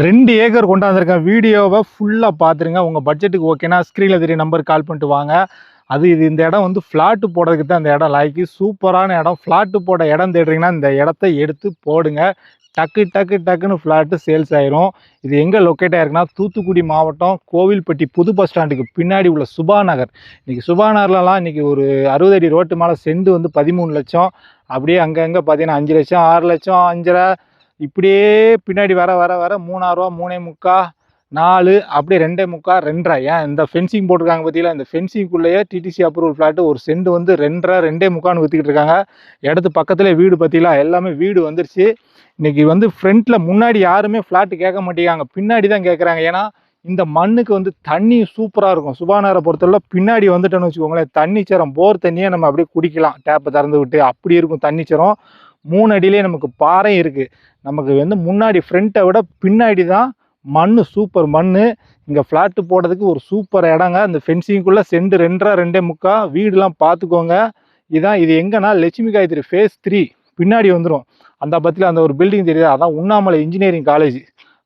2 acre கொண்டாந்துருக்கேன். வீடியோவை ஃபுல்லாக பார்த்துருங்க. உங்கள் பட்ஜெட்டுக்கு ஓகேனா ஸ்க்ரீனில் தெரிய நம்பருக்கு கால் பண்ணிட்டு வாங்க. இந்த இடம் வந்து ஃப்ளாட்டு போடுறதுக்கு தான் இந்த இடம் லாய்க்கு. சூப்பரான இடம். ஃப்ளாட்டு போட இடம் தேடுறீங்கன்னா இந்த இடத்த எடுத்து போடுங்க. டக்கு டக்கு டக்குன்னு ஃப்ளாட்டு சேல்ஸ் ஆயிரும். இது எங்கே லொக்கேட் ஆயிருக்குன்னா தூத்துக்குடி மாவட்டம் கோவில்பட்டி புது பஸ் ஸ்டாண்டுக்கு பின்னாடி உள்ள சுபா நகர். இன்றைக்கி சுபா நகர்லலாம் இன்றைக்கி ஒரு 60 அடி ரோட்டு மேலே செண்டு வந்து 13 லட்சம். அப்படியே அங்கங்கே பார்த்தீங்கன்னா 5 லட்சம் 6 லட்சம் 5.5 இப்படியே பின்னாடி வர வர வர 3,000 3,45 4 அப்படியே 2,45 2,5. ஏன் இந்த ஃபென்சிங் போட்டிருக்காங்க பார்த்தீங்களா, இந்த ஃபென்சிங்குள்ளேயே டிடிசி அப்ரூவல் ஃப்ளாட்டு ஒரு செண்டு வந்து 2,5 2,45 விற்றுக்கிட்டு இருக்காங்க. இடத்து பக்கத்துலேயே வீடு பார்த்தீங்களா, எல்லாமே வீடு வந்துருச்சு. இன்றைக்கி வந்து ஃப்ரண்ட்டில் முன்னாடி யாருமே ஃப்ளாட்டு கேட்க மாட்டேங்காங்க, பின்னாடி தான் கேட்குறாங்க. ஏன்னா இந்த மண்ணுக்கு வந்து தண்ணி சூப்பராக இருக்கும். சுபாநகரை பொறுத்தவரை பின்னாடி வந்துட்டோன்னு வச்சுக்கோங்களேன், தண்ணிச்சரம் போர் தண்ணியை நம்ம அப்படியே குடிக்கலாம் டேப்பை திறந்து விட்டு. அப்படி இருக்கும் தண்ணிச்சரம். 3 அடியிலே நமக்கு பாறை இருக்குது. நமக்கு வந்து முன்னாடி ஃப்ரண்ட்டை விட பின்னாடி தான் மண், சூப்பர் மண். இங்கே ஃப்ளாட்டு போடுறதுக்கு ஒரு சூப்பர் இடங்க. அந்த ஃபென்சிங்குள்ளே செண்டு 2.5 2,45 வீடுலாம் பார்த்துக்கோங்க. இது எங்கன்னா லட்சுமி காயத்ரி ஃபேஸ் 3 பின்னாடி வந்துடும். அந்த பற்றியில் அந்த ஒரு பில்டிங் தெரியுது, அதான் உண்ணாமலை இன்ஜினியரிங் காலேஜ்.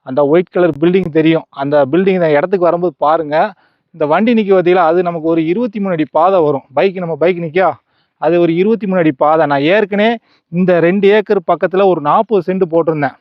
அந்த ஒயிட் கலர் பில்டிங் தெரியும். அந்த பில்டிங் தான். இடத்துக்கு வரும்போது பாருங்கள். இந்த வண்டி நிற்க பார்த்தீங்களா, அது நமக்கு ஒரு 23 அடி பாதை வரும். நம்ம பைக் நிற்கா, அது ஒரு 23 அடி பாதை. நான் ஏற்கனவே இந்த 2 ஏக்கர் பக்கத்தில் ஒரு 40 செண்டு போட்டிருந்தேன்.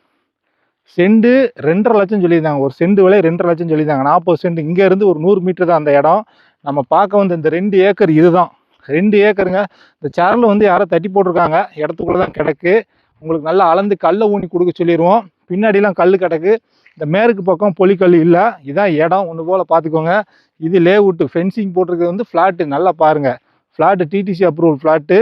செண்டு 2.5 லட்சம் சொல்லியிருந்தாங்க. ஒரு செண்டு விலை 2.5 லட்சம் சொல்லியிருந்தாங்க. 40 செண்டு. இங்கேருந்து ஒரு 100 மீட்டர் தான் அந்த இடம். நம்ம பார்க்க வந்து இந்த 2 ஏக்கர் இதுதான். 2 ஏக்கருங்க. இந்த சேரில் வந்து யாரோ தட்டி போட்டிருக்காங்க. இடத்துக்குள்ளே தான் கிடக்கு. உங்களுக்கு நல்லா அளந்து கல்லை ஊனி கொடுக்க சொல்லிடுவோம். பின்னாடிலாம் கல் கிடக்கு. இந்த மேற்கு பக்கம் பொலிக்கல் இல்லை. இதான் இடம். ஒன்று போல் பார்த்துக்கோங்க. இது லேஅவுட்டு ஃபென்சிங் போட்டிருக்கிறது வந்து ஃப்ளாட்டு. நல்லா பாருங்கள். Flat DTC approval flat.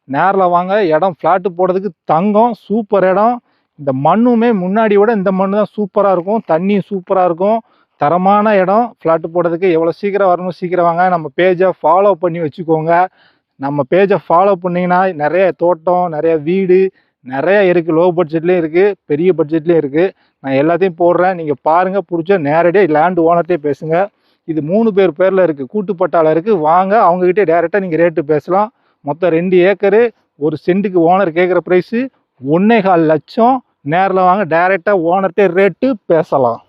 நேரில் வாங்க. இடம் ஃப்ளாட்டு போடுறதுக்கு தங்கம். சூப்பர் இடம். இந்த மண்ணுமே முன்னாடி விட இந்த மண்ணு தான் சூப்பராக இருக்கும். தண்ணியும் சூப்பராக இருக்கும். தரமான இடம். ஃப்ளாட்டு போடுறதுக்கு எவ்வளோ சீக்கிரம் வரணும் சீக்கிரம் வாங்க. நம்ம பேஜை ஃபாலோ பண்ணி வச்சுக்கோங்க. நம்ம பேஜை ஃபாலோ பண்ணிங்கன்னா நிறைய தோட்டம், நிறைய வீடு நிறைய இருக்குது. லோ பட்ஜெட்லேயும் இருக்குது, பெரிய பட்ஜெட்லேயும் இருக்குது. நான் எல்லாத்தையும் போடுறேன். நீங்கள் பாருங்கள். பிடிச்சா நேரடியாக லேண்டு ஓனர்கிட்டே பேசுங்க. இது 3 பேரில் இருக்குது. கூட்டுப்பட்டால இருக்குது. வாங்க, அவங்ககிட்டே டேரெக்டாக நீங்கள் ரேட்டு பேசலாம். மொத்தம் 2 ஏக்கரு. ஒரு சென்ட்டுக்கு ஓனர் கேட்குற ப்ரைஸு 1,4 லட்சம். நேரில் வாங்க, டைரெக்டாக ஓனர்கிட்டே ரேட்டு பேசலாம்.